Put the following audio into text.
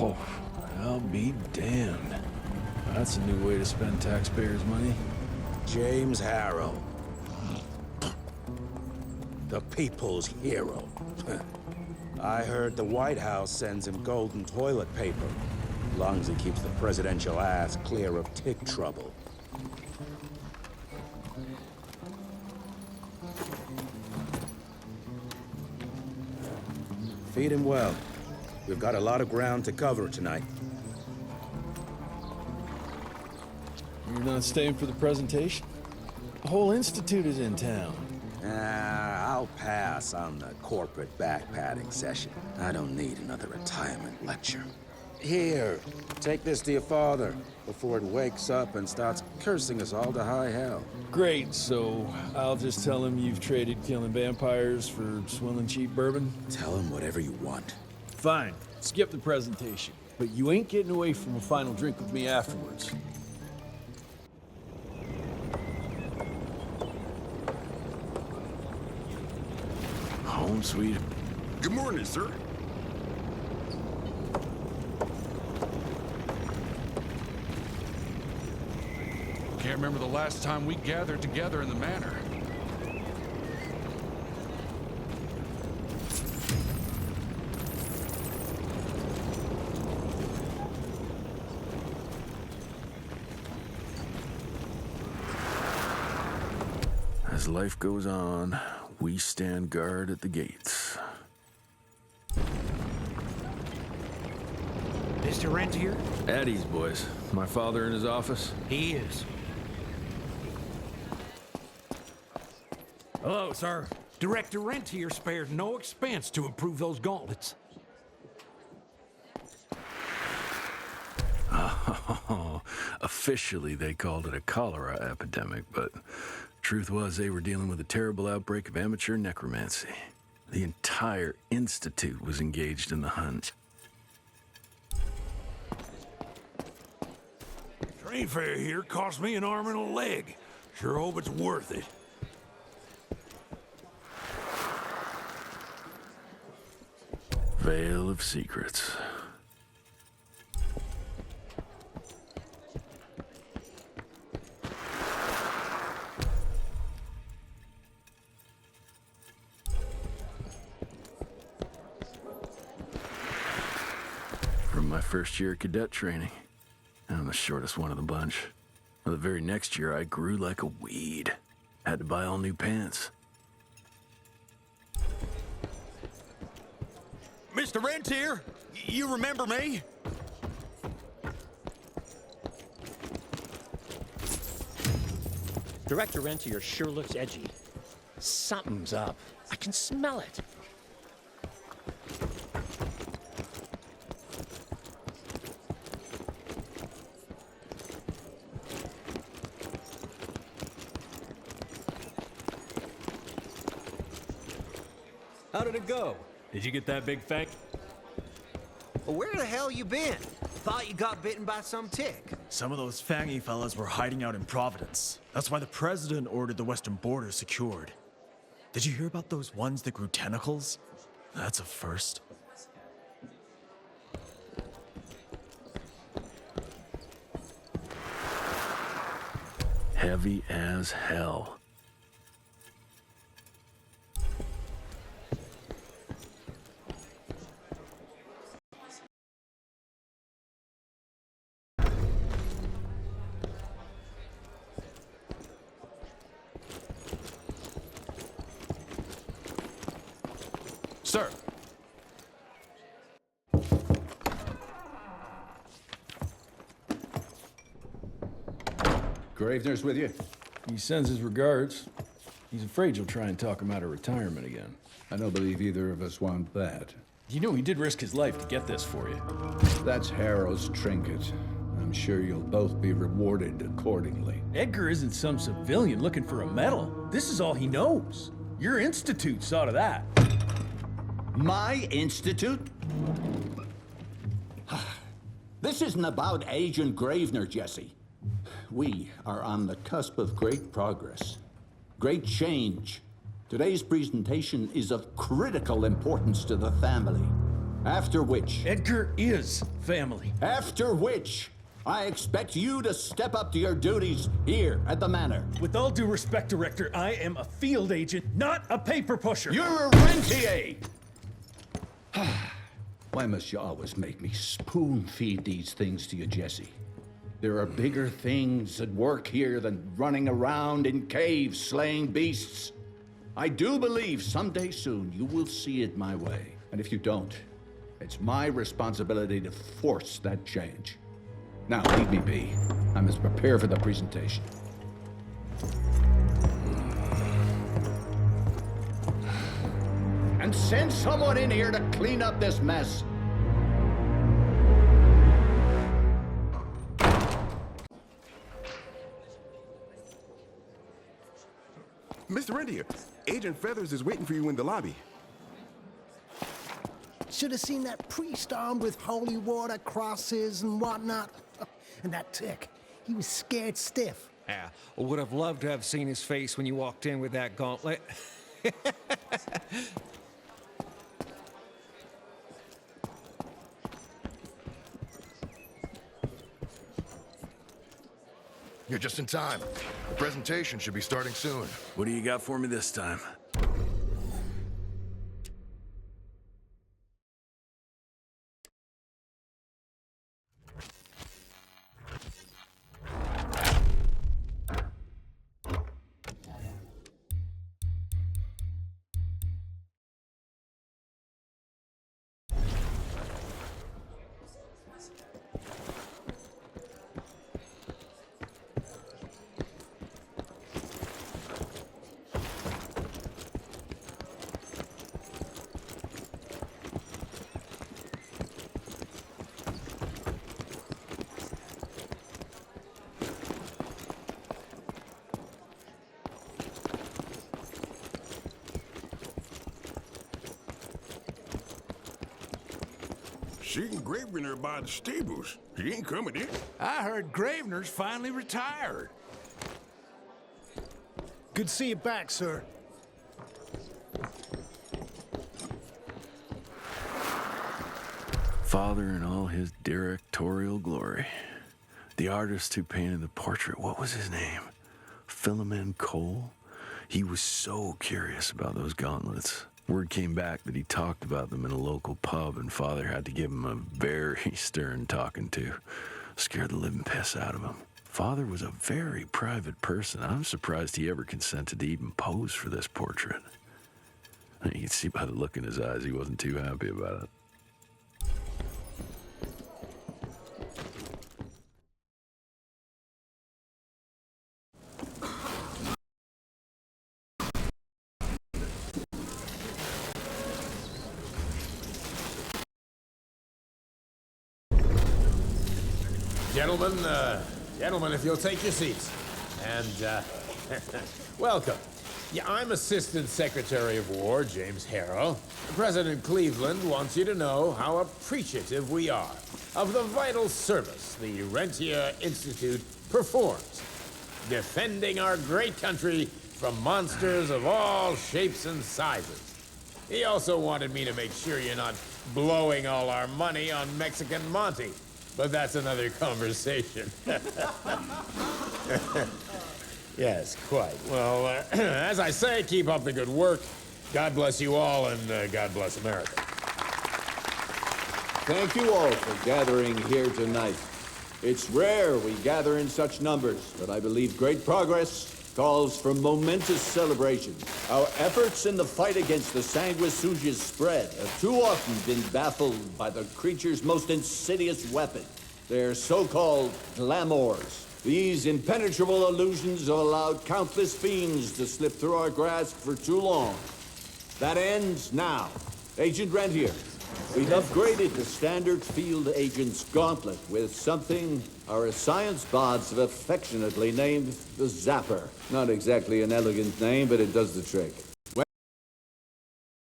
Oh, I'll be damned. That's a new way to spend taxpayers' money. James Harrow. The people's hero. I heard the White House sends him golden toilet paper. As long as he keeps the presidential ass clear of tick trouble. Feed him well. We've got a lot of ground to cover tonight. You're not staying for the presentation? The whole institute is in town. I'll pass on the corporate backpatting session. I don't need another retirement lecture. Here, take this to your father before it wakes up and starts cursing us all to high hell. Great, so I'll just tell him you've traded killing vampires for swilling cheap bourbon? Tell him whatever you want. Fine, skip the presentation. But you ain't getting away from a final drink with me afterwards. Home sweet. Good morning, sir. Can't remember the last time we gathered together in the manor. As life goes on, we stand guard at the gates. Mr. Rentier? Eddie's boys. My father in his office? He is. Hello, sir. Director Rentier spared no expense to improve those gauntlets. Oh, officially they called it a cholera epidemic, but truth was they were dealing with a terrible outbreak of amateur necromancy. The entire institute was engaged in the hunt. Train fare here cost me an arm and a leg. Sure hope it's worth it. Veil of Secrets. From my first year of cadet training, I'm the shortest one of the bunch. Well, the very next year, I grew like a weed. Had to buy all new pants. Mr. Rentier, you remember me? Director Rentier sure looks edgy. Something's up. I can smell it. How did it go? Did you get that big fang? Well, where the hell you been? Thought you got bitten by some tick. Some of those fangy fellas were hiding out in Providence. That's why the president ordered the western border secured. Did you hear about those ones that grew tentacles? That's a first. Heavy as hell. Sir. Gravener's with you? He sends his regards. He's afraid you'll try and talk him out of retirement again. I don't believe either of us want that. You know he did risk his life to get this for you. That's Harrow's trinket. I'm sure you'll both be rewarded accordingly. Edgar isn't some civilian looking for a medal. This is all he knows. Your institute saw to that. My institute? This isn't about Agent Gravener, Jesse. We are on the cusp of great progress, great change. Today's presentation is of critical importance to the family. After which... Edgar is family. After which, I expect you to step up to your duties here at the Manor. With all due respect, Director, I am a field agent, not a paper pusher. You're a rentier! Why must you always make me spoon-feed these things to you, Jesse? There are bigger things at work here than running around in caves slaying beasts. I do believe someday soon you will see it my way. And if you don't, it's my responsibility to force that change. Now, leave me be. I must prepare for the presentation. And send someone in here to clean up this mess. Mr. Rentier, Agent Feathers is waiting for you in the lobby. Should have seen that priest armed with holy water, crosses, and whatnot. And that tick, he was scared stiff. Yeah, I would have loved to have seen his face when you walked in with that gauntlet. You're just in time. The presentation should be starting soon. What do you got for me this time? Seen Gravener by the stables. He ain't coming in. I heard Gravener's finally retired. Good to see you back, sir. Father in all his directorial glory. The artist who painted the portrait, what was his name? Philemon Cole? He was so curious about those gauntlets. Word came back that he talked about them in a local pub, and Father had to give him a very stern talking to. Scared the living piss out of him. Father was a very private person. I'm surprised he ever consented to even pose for this portrait. You can see by the look in his eyes he wasn't too happy about it. Gentlemen, if you'll take your seats. And, welcome. Yeah, I'm Assistant Secretary of War, James Harrow. President Cleveland wants you to know how appreciative we are of the vital service the Rentier Institute performs, defending our great country from monsters of all shapes and sizes. He also wanted me to make sure you're not blowing all our money on Mexican Monty. But that's another conversation. Yes, quite. Well, as I say, keep up the good work. God bless you all, and God bless America. Thank you all for gathering here tonight. It's rare we gather in such numbers, but I believe great progress calls for momentous celebration. Our efforts in the fight against the sanguisuga's spread have too often been baffled by the creature's most insidious weapon, their so-called glamours. These impenetrable illusions have allowed countless fiends to slip through our grasp for too long. That ends now. Agent Rentier, we've upgraded the standard field agent's gauntlet with something our science bots have affectionately named the Zapper. Not exactly an elegant name, but it does the trick.